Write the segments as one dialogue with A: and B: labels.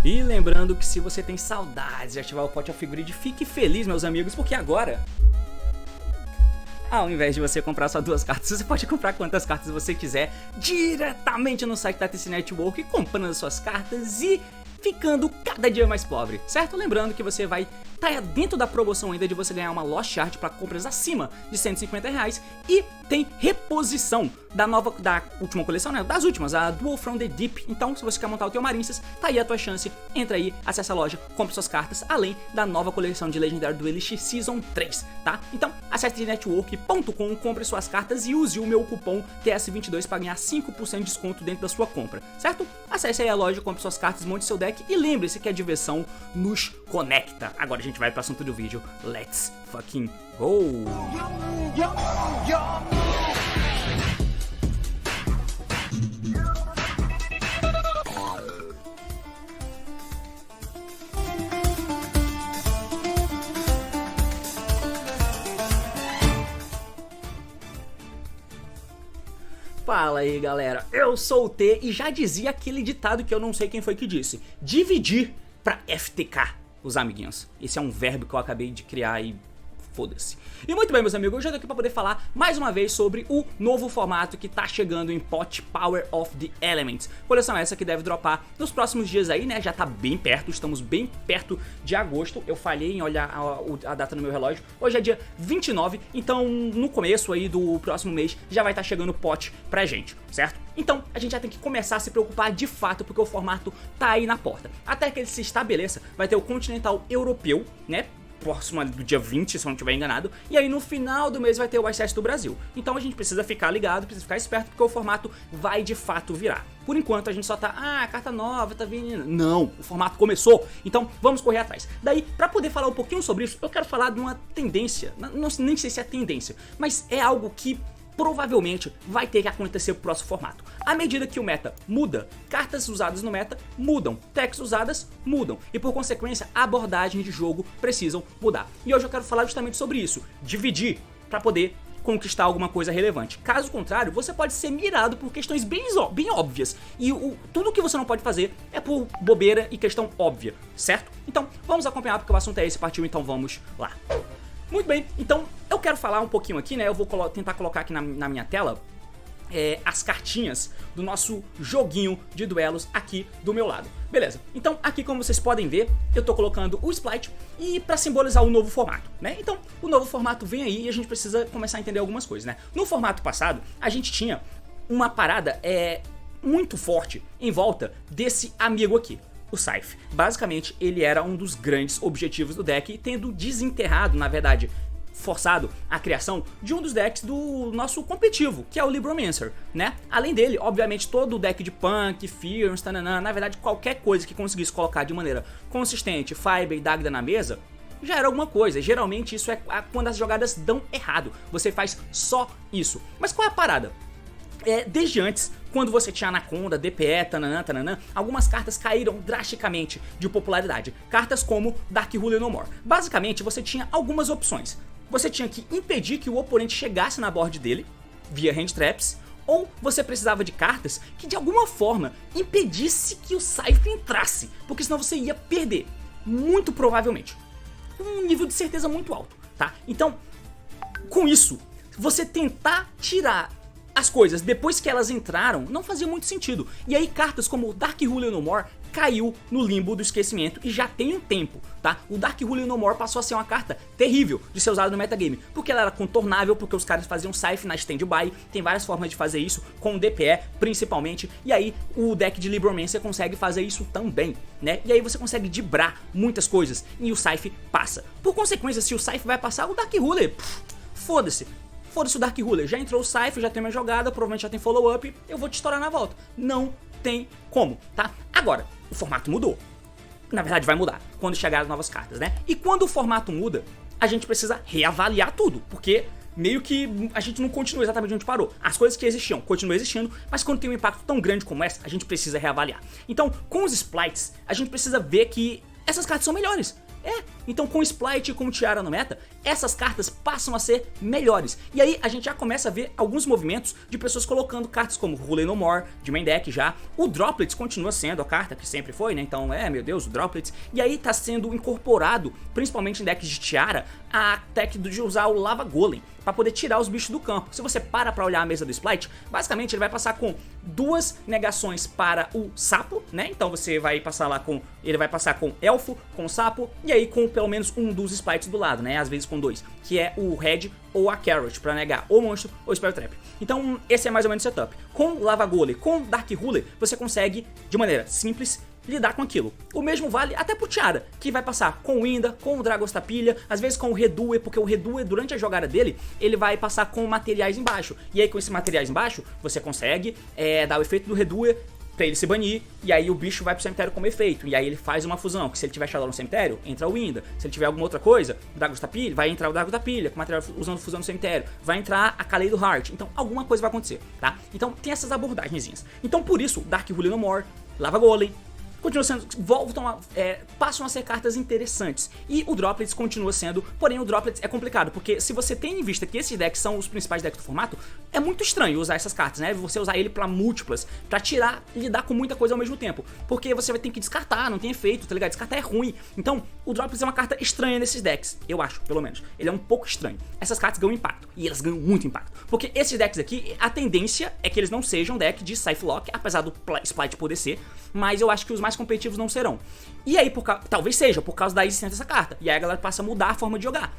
A: E lembrando que se você tem saudades de ativar o Pot of Greed, fique feliz, meus amigos, porque agora, ao invés de você comprar só 2 cartas, você pode comprar quantas cartas você quiser diretamente no site da TC Network, comprando as suas cartas e ficando cada dia mais pobre, certo? Lembrando que você vai estar dentro da promoção ainda de você ganhar uma Lost Art para compras acima de R$150 e tem reposição da última coleção, né? Das últimas, a Duel from the Deep. Então, se você quer montar o teu Marincess, tá aí a tua chance. Entra aí, acessa a loja, compre suas cartas, além da nova coleção de Legendary Duelist Season 3, tá? Então, acesse network.com, compre suas cartas e use o meu cupom TS22 para ganhar 5% de desconto dentro da sua compra, certo? Acesse aí a loja, compre suas cartas, monte seu deck e lembre-se que a diversão nos conecta. Agora a gente vai para o assunto do vídeo. Let's fucking go! Fala aí, galera, eu sou o T e já dizia aquele ditado que eu não sei quem foi que disse: dividir pra FTK, os amiguinhos. Esse é um verbo que eu acabei de criar e foda-se. E muito bem, meus amigos, hoje eu tô aqui pra poder falar mais uma vez sobre o novo formato que tá chegando em Pot Power of the Elements. Coleção essa que deve dropar nos próximos dias aí, né? Já tá bem perto, estamos bem perto de agosto. Eu falhei em olhar a data no meu relógio. Hoje é dia 29, então no começo aí do próximo mês já vai estar chegando Pot pra gente, certo? Então a gente já tem que começar a se preocupar de fato, porque o formato tá aí na porta. Até que ele se estabeleça, vai ter o Continental Europeu, né? Próximo do dia 20, se eu não estiver enganado, e aí no final do mês vai ter o acesso do Brasil. Então a gente precisa ficar ligado, precisa ficar esperto, porque o formato vai de fato virar. Por enquanto a gente só tá, carta nova, tá vindo. Não, o formato começou, então vamos correr atrás. Daí, pra poder falar um pouquinho sobre isso, eu quero falar de uma tendência, nem sei se é tendência, mas é algo que provavelmente vai ter que acontecer pro próximo formato. À medida que o meta muda, cartas usadas no meta mudam, decks usadas mudam e por consequência a abordagem de jogo precisam mudar. E hoje eu quero falar justamente sobre isso, dividir para poder conquistar alguma coisa relevante. Caso contrário, você pode ser mirado por questões bem óbvias e tudo que você não pode fazer é por bobeira e questão óbvia, certo? Então vamos acompanhar porque o assunto é esse, partiu, então vamos lá. Muito bem, então eu quero falar um pouquinho aqui, né? Eu vou tentar colocar aqui na minha tela as cartinhas do nosso joguinho de duelos aqui do meu lado. Beleza, então aqui como vocês podem ver, eu tô colocando o Splite e pra simbolizar o novo formato, né? Então o novo formato vem aí e a gente precisa começar a entender algumas coisas, né? No formato passado, a gente tinha uma parada muito forte em volta desse amigo aqui, o Scythe. Basicamente, ele era um dos grandes objetivos do deck, tendo desenterrado, na verdade, forçado a criação de um dos decks do nosso competitivo, que é o Libromancer, né? Além dele, obviamente, todo o deck de Punk, Fear, na verdade, qualquer coisa que conseguisse colocar de maneira consistente Fiber e Dagda na mesa, já era alguma coisa. Geralmente isso é quando as jogadas dão errado, você faz só isso. Mas qual é a parada? Desde antes, quando você tinha Anaconda, DPE, tananã, algumas cartas caíram drasticamente de popularidade. Cartas como Dark Ruler No More. Basicamente, você tinha algumas opções. Você tinha que impedir que o oponente chegasse na board dele, via hand traps, ou você precisava de cartas que de alguma forma impedisse que o Scythe entrasse, porque senão você ia perder, muito provavelmente. Um nível de certeza muito alto, tá? Então, com isso, você tentar tirar as coisas depois que elas entraram não fazia muito sentido. E aí cartas como o Dark Ruler No More caiu no limbo do esquecimento e já tem um tempo, tá? O Dark Ruler No More passou a ser uma carta terrível de ser usada no metagame, porque ela era contornável, porque os caras faziam Scythe na stand-by, tem várias formas de fazer isso, com o DPE principalmente, e aí o deck de Libromancer consegue fazer isso também, né? E aí você consegue dibrar muitas coisas e o Scythe passa. Por consequência, se o Scythe vai passar, o Dark Ruler, foda-se. Foda-se o Dark Ruler, já entrou o Scythe, já tem minha jogada, provavelmente já tem follow-up, eu vou te estourar na volta. Não tem como, tá? Agora, o formato mudou. Na verdade vai mudar, quando chegar as novas cartas, né? E quando o formato muda, a gente precisa reavaliar tudo, porque meio que a gente não continua exatamente onde parou. As coisas que existiam continuam existindo, mas quando tem um impacto tão grande como essa, a gente precisa reavaliar. Então, com os splites, a gente precisa ver que essas cartas são melhores. Então com Splight e com Tiara no meta, essas cartas passam a ser melhores. E aí a gente já começa a ver alguns movimentos de pessoas colocando cartas como Rule No More, de main deck já. O Droplets continua sendo a carta que sempre foi, né? Então meu Deus, o Droplets. E aí tá sendo incorporado, principalmente em decks de Tiara, a tech de usar o Lava Golem, para poder tirar os bichos do campo. Se você para olhar a mesa do Splight, basicamente ele vai passar com 2 negações para o sapo, né? Então você vai passar lá com... ele vai passar com elfo, com sapo, e aí com pelo menos um dos Sprites do lado, né? Às vezes com 2, que é o Red ou a Carrot, para negar o monstro ou o Spell Trap. Então esse é mais ou menos o setup. Com Lava Golem, com Dark Ruler, você consegue, de maneira simples, lidar com aquilo. O mesmo vale até pro Tiara, que vai passar com o Inda, com o Dragostapilha, às vezes com o Redue, porque o Redue, durante a jogada dele, ele vai passar com materiais embaixo. E aí com esses materiais embaixo, você consegue dar o efeito do Redue pra ele se banir, e aí o bicho vai pro cemitério como efeito, e aí ele faz uma fusão, que se ele tiver Shadow no cemitério, entra o Inda, se ele tiver alguma outra coisa, o Dragostapilha, vai entrar o Dragostapilha, com material usando fusão no cemitério, vai entrar a Kaleido Heart, então alguma coisa vai acontecer, tá? Então tem essas abordagenzinhas. Então por isso, Dark Rule No More, Lava Golem, continua sendo, passam a ser cartas interessantes. E o Droplets continua sendo, porém o Droplets é complicado, porque se você tem em vista que esses decks são os principais decks do formato, é muito estranho usar essas cartas, né? Você usar ele pra múltiplas, pra tirar e lidar com muita coisa ao mesmo tempo. Porque você vai ter que descartar, não tem efeito, tá ligado? Descartar é ruim. Então, o Droplets é uma carta estranha nesses decks, eu acho, pelo menos. Ele é um pouco estranho. Essas cartas ganham impacto, e elas ganham muito impacto. Porque esses decks aqui, a tendência é que eles não sejam deck de Scythe Lock, apesar do Splight poder ser, mas eu acho que os mais competitivos não serão. E aí, talvez seja por causa da existência dessa carta. E aí a galera passa a mudar a forma de jogar.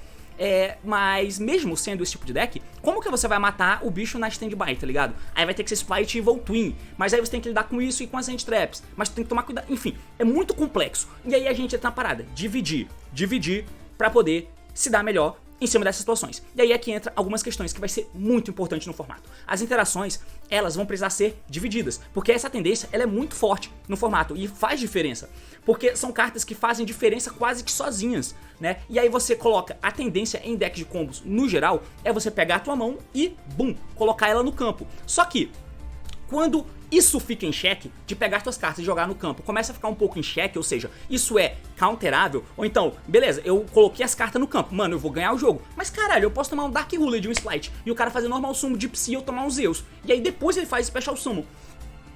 A: Mas mesmo sendo esse tipo de deck, como que você vai matar o bicho na stand-by, tá ligado? Aí vai ter que ser Splight Evil Twin, mas aí você tem que lidar com isso e com as Hand Traps, mas tem que tomar cuidado, enfim, é muito complexo. E aí a gente entra na parada, dividir pra poder se dar melhor em cima dessas situações. E aí é que entra algumas questões que vai ser muito importante no formato. As interações, elas vão precisar ser divididas, porque essa tendência, ela é muito forte no formato e faz diferença, porque são cartas que fazem diferença quase que sozinhas, né? E aí você coloca a tendência em decks de combos, no geral, é você pegar a tua mão e, bum, colocar ela no campo. Só que, quando isso fica em xeque, de pegar suas cartas e jogar no campo, começa a ficar um pouco em xeque, ou seja, isso é counterável, ou então, beleza, eu coloquei as cartas no campo, mano, eu vou ganhar o jogo, mas caralho, eu posso tomar um Dark Ruler de um Splight, e o cara fazer normal summon de Psy e eu tomar um Zeus, e aí depois ele faz Special Summon.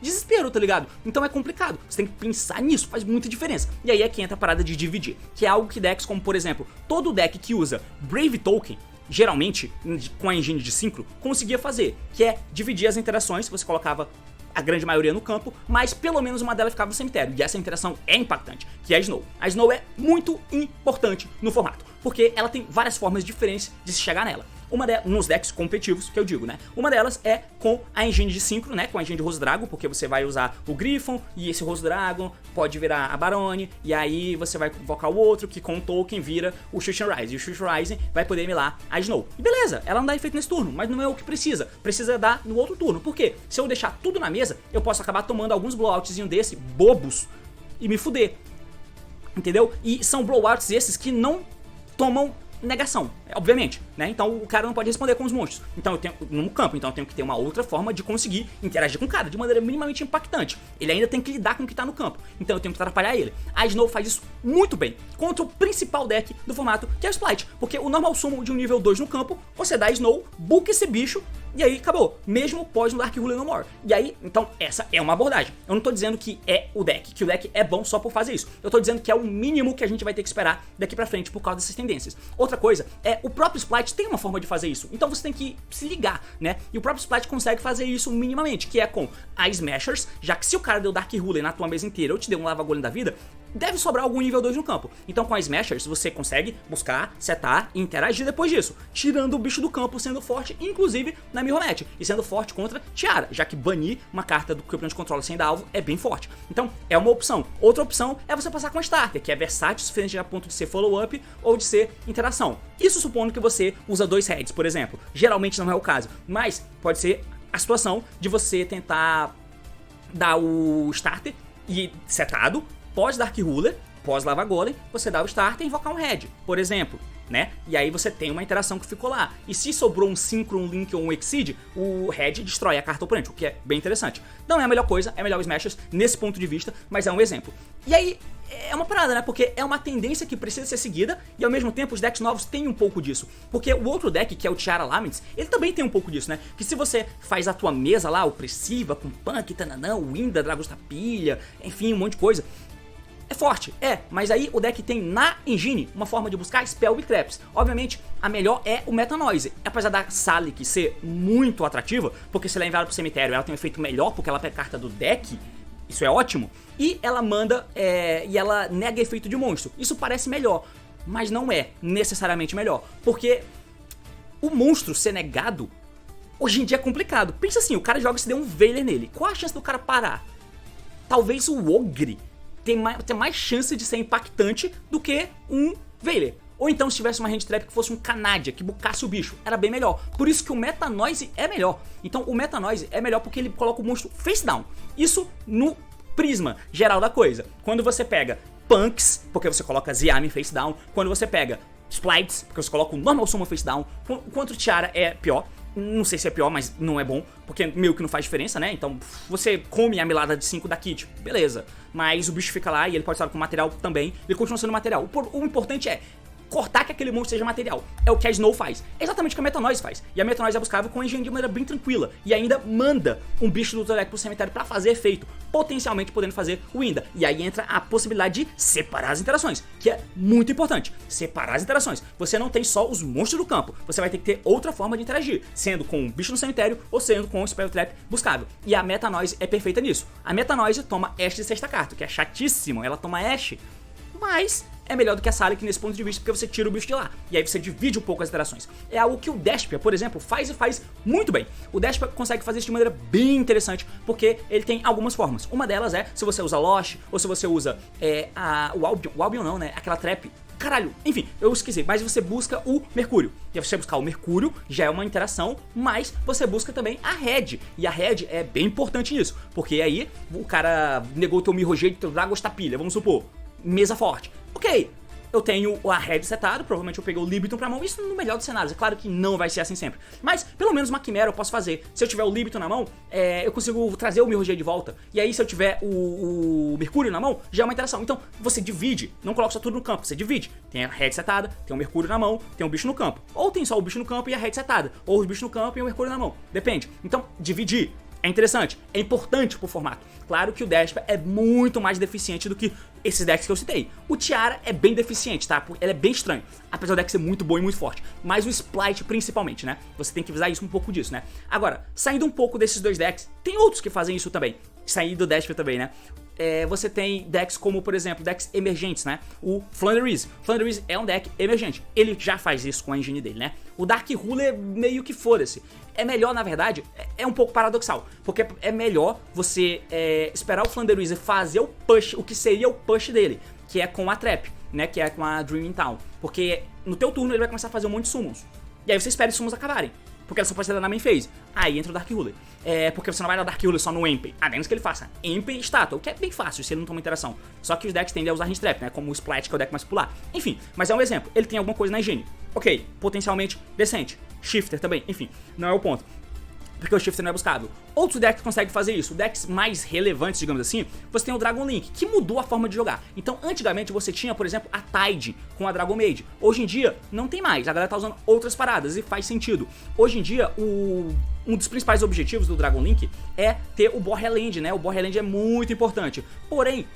A: Desespero, tá ligado? Então é complicado, você tem que pensar nisso, faz muita diferença. E aí é que entra a parada de dividir, que é algo que decks como, por exemplo, todo deck que usa Brave Token, geralmente, com a engine de Synchro, conseguia fazer, que é dividir as interações, você colocava a grande maioria no campo, mas pelo menos uma delas ficava no cemitério, e essa interação é impactante, que é a Snow. A Snow é muito importante no formato, porque ela tem várias formas diferentes de se chegar nela. Uma delas, nos decks competitivos, que eu digo, né? Uma delas é com a engine de Synchro, né? Com a engine de Rose Dragon, porque você vai usar o Griffon, e esse Rose Dragon pode virar a Barone, e aí você vai invocar o outro, que com o token vira o Shushin Rising. E o Shushin Rising vai poder milar a Snow. E beleza, ela não dá efeito nesse turno, mas não é o que precisa. Precisa dar no outro turno. Por quê? Se eu deixar tudo na mesa, eu posso acabar tomando alguns blowoutzinhos desse, bobos, e me fuder. Entendeu? E são blowouts esses que não tomam negação, obviamente, né? Então o cara não pode responder com os monstros. Então eu tenho no campo, então eu tenho que ter uma outra forma de conseguir interagir com o cara de maneira minimamente impactante. Ele ainda tem que lidar com o que tá no campo. Então eu tenho que atrapalhar ele. A Snow faz isso muito bem contra o principal deck do formato, que é o Splight, porque o normal summon de um nível 2 no campo, você dá Snow, buca esse bicho e aí acabou, mesmo pós no Dark Rule No More. E aí, então, essa é uma abordagem. Eu não tô dizendo que é o deck, que o deck é bom só por fazer isso. Eu tô dizendo que é o mínimo que a gente vai ter que esperar daqui pra frente por causa dessas tendências. Outra coisa é, o próprio Splight tem uma forma de fazer isso, então você tem que se ligar, né? E o próprio Splight consegue fazer isso minimamente, que é com a Smashers, já que se o cara deu Dark Rule na tua mesa inteira, eu te dei um Lava Golem da vida, deve sobrar algum nível 2 no campo. Então com a Smashers você consegue buscar, setar e interagir depois disso, tirando o bicho do campo, sendo forte, inclusive na Mirror Match, e sendo forte contra Tiara, já que banir uma carta do campeão de controle sem dar alvo é bem forte. Então é uma opção. Outra opção é você passar com a Starter, que é versátil o suficiente a ponto de ser follow-up ou de ser interação. Isso supondo que você usa 2 heads, por exemplo. Geralmente não é o caso, mas pode ser a situação de você tentar dar o Starter e setado, pós Dark Ruler, pós Lava Golem, você dá o Starter e invocar um Head, por exemplo, né? E aí você tem uma interação que ficou lá. E se sobrou um Synchro, um Link ou um Exceed, o Head destrói a carta oponente, o que é bem interessante. Não é a melhor coisa, é melhor o Smashers nesse ponto de vista, mas é um exemplo. E aí, é uma parada, né? Porque é uma tendência que precisa ser seguida e ao mesmo tempo os decks novos têm um pouco disso. Porque o outro deck, que é o Tiara Laments, ele também tem um pouco disso, né? Que se você faz a tua mesa lá, opressiva, com Punk, Tananã, Winda, Dragostapilha, enfim, um monte de coisa, é forte, mas aí o deck tem na engine uma forma de buscar Spell e Traps. Obviamente, a melhor é o Meta Noise. Apesar da Salic ser muito atrativa, porque se ela é enviada pro cemitério, ela tem um efeito melhor, porque ela pega carta do deck, isso é ótimo. E ela manda, e ela nega efeito de monstro. Isso parece melhor, mas não é necessariamente melhor. Porque o monstro ser negado, hoje em dia é complicado. Pensa assim, o cara joga e se der um Veiler nele. Qual a chance do cara parar? Talvez o Ogre tem mais chance de ser impactante do que um Veiler. Ou então se tivesse uma hand trap que fosse um Canadia, que bucasse o bicho, era bem melhor. Por isso que o Meta Noise é melhor. Então o Meta Noise é melhor porque ele coloca o monstro face down. Isso no prisma geral da coisa. Quando você pega Punks, porque você coloca Ziami face down. Quando você pega Splites, porque você coloca o Normal Summon face down. Quanto o Tiara é pior. Não sei se é pior, mas não é bom, porque meio que não faz diferença, né? Então, você come a milada de 5 da kit, beleza. Mas o bicho fica lá e ele pode estar com material também, ele continua sendo material. O importante é cortar que aquele monstro seja material. É o que a Snow faz. É exatamente o que a Meta Noise faz. E a Meta Noise é buscável com a engine de maneira bem tranquila. E ainda manda um bicho do deck pro cemitério pra fazer efeito. Potencialmente podendo fazer o Winda. E aí entra a possibilidade de separar as interações. Que é muito importante. Separar as interações. Você não tem só os monstros do campo. Você vai ter que ter outra forma de interagir. Sendo com um bicho no cemitério ou sendo com um Spell Trap buscável. E a Meta Noise é perfeita nisso. A Meta Noise toma Ash de sexta carta, que é chatíssimo. Ela toma Ash, mas é melhor do que a Salic nesse ponto de vista, porque você tira o bicho de lá. E aí você divide um pouco as interações. É algo que o Despia, por exemplo, faz e faz muito bem. O Despia consegue fazer isso de maneira bem interessante, porque ele tem algumas formas. Uma delas é se você usa Lost, ou se você usa o Albion. O Albion não, né? Aquela trap. Caralho, enfim, eu esqueci, mas você busca o Mercúrio. E você buscar o Mercúrio já é uma interação, mas você busca também a Red. E a Red é bem importante nisso, porque aí o cara negou o teu Mirrorgate, teu Dragostapilha, vamos supor. Mesa forte. Ok, eu tenho a Red setado, provavelmente eu peguei o Libitum pra mão, isso no melhor dos cenários, é claro que não vai ser assim sempre. Mas, pelo menos uma Quimera eu posso fazer. Se eu tiver o Libitum na mão, eu consigo trazer o Mirrorgate de volta. E aí se eu tiver o Mercúrio na mão, já é uma interação. Então, você divide, não coloca só tudo no campo, você divide. Tem a Red setada, tem o Mercúrio na mão, tem o bicho no campo. Ou tem só o bicho no campo e a Red setada. Ou os bichos no campo e o Mercúrio na mão. Depende. Então, dividir. É interessante, é importante pro formato. Claro que o Despia é muito mais deficiente do que esses decks que eu citei. O Tiara é bem deficiente, tá? Ele é bem estranho, apesar do deck ser muito bom e muito forte. Mas o Splite principalmente, né? Você tem que visar isso um pouco disso, né? Agora, saindo um pouco desses dois decks, tem outros que fazem isso também. Saindo do Despia também, né? Você tem decks como, por exemplo, decks emergentes, né? O Flanders. Flanders é um deck emergente. Ele já faz isso com a engine dele, né? O Dark Ruler meio que foda-se. É melhor, na verdade, é um pouco paradoxal, porque é melhor você esperar o Flanders fazer o push, o que seria o push dele, que é com a Trap, né? Que é com a Dreaming Town. Porque no teu turno ele vai começar a fazer um monte de summons. E aí você espera os summons acabarem. Porque ela só pode ser na main phase. Aí entra o Dark Ruler. Porque você não vai dar Dark Ruler só no Empen. A menos que ele faça Empen e estátua, o que é bem fácil se ele não toma interação. Só que os decks tendem a usar Hand Trap, né? Como o Splat, que é o deck mais popular. Enfim, mas é um exemplo. Ele tem alguma coisa na engine. Ok, potencialmente decente. Shifter também, enfim, não é o ponto. Porque o Shifter não é buscável. Outros decks conseguem fazer isso. Decks mais relevantes, digamos assim, você tem o Dragon Link, que mudou a forma de jogar. Então, antigamente você tinha, por exemplo, a Tide com a Dragon Maid. Hoje em dia, não tem mais. A galera tá usando outras paradas e faz sentido. Hoje em dia, um dos principais objetivos do Dragon Link é ter o Borderland, né? O Borderland é muito importante. Porém,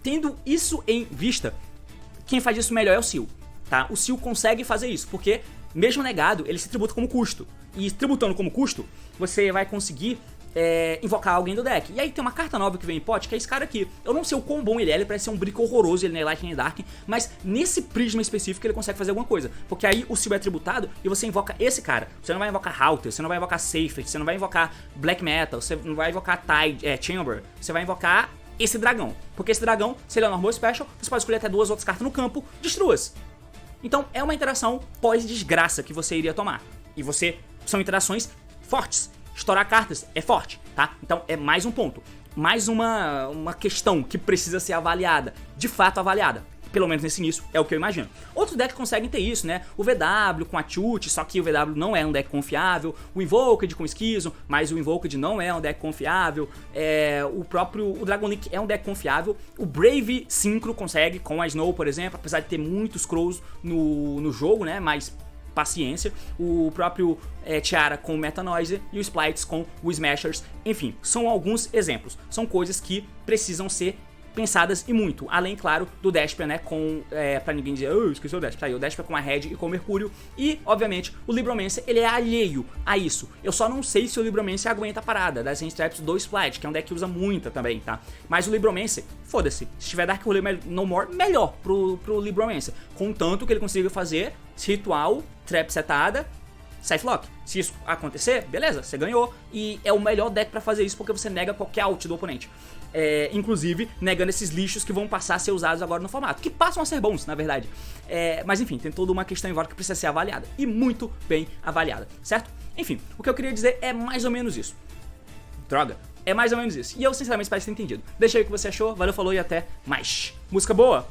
A: tendo isso em vista, quem faz isso melhor é o Seal, tá? O Seal consegue fazer isso, porque mesmo negado, ele se tributa como custo. E tributando como custo, você vai conseguir invocar alguém do deck. E aí tem uma carta nova que vem em pote, que é esse cara aqui. Eu não sei o quão bom ele parece ser um brick horroroso, ele não é Lightning Dark, mas nesse prisma específico ele consegue fazer alguma coisa. Porque aí o Seal é tributado e você invoca esse cara. Você não vai invocar Halter, você não vai invocar Safety, você não vai invocar Black Metal, você não vai invocar Chamber, você vai invocar esse dragão. Porque esse dragão, se ele é normal special, você pode escolher até 2 outras cartas no campo, destrua-as. Então é uma interação pós-desgraça que você iria tomar. E são interações fortes. Estourar cartas é forte, tá? Então é mais um ponto. Mais uma questão que precisa ser avaliada. De fato avaliada. Pelo menos nesse início, é o que eu imagino. Outros decks conseguem ter isso, né? O VW com a Chute, só que o VW não é um deck confiável. O Invoked com Esquizo, mas o Invoked não é um deck confiável. O Dragon Link é um deck confiável. O Brave Synchro consegue com a Snow, por exemplo, apesar de ter muitos Crows no jogo, né? Mas paciência. O próprio Tiara com o Metanoise e o Splites com o Smashers. Enfim, são alguns exemplos. São coisas que precisam ser pensadas e muito, além, claro, do Despia, né, pra ninguém dizer, esqueci o Despia, tá aí, o Despia com a Red e com o Mercúrio, e, obviamente, o Libromancer, ele é alheio a isso. Eu só não sei se o Libromancer aguenta a parada das Hand Traps do Split, que é um deck que usa muita também, tá? Mas o Libromancer, foda-se, se tiver Dark Rolê No More, melhor pro Libromancer, contanto que ele consiga fazer ritual, trap setada, Safe Lock. Se isso acontecer, beleza, você ganhou. E é o melhor deck pra fazer isso porque você nega qualquer ult do oponente. Inclusive, negando esses lixos que vão passar a ser usados agora no formato. Que passam a ser bons, na verdade. Mas enfim, tem toda uma questão em volta que precisa ser avaliada. E muito bem avaliada, certo? Enfim, o que eu queria dizer é mais ou menos isso. Droga, é mais ou menos isso. E eu, sinceramente, espero ter entendido. Deixa aí o que você achou. Valeu, falou e até mais. Música boa!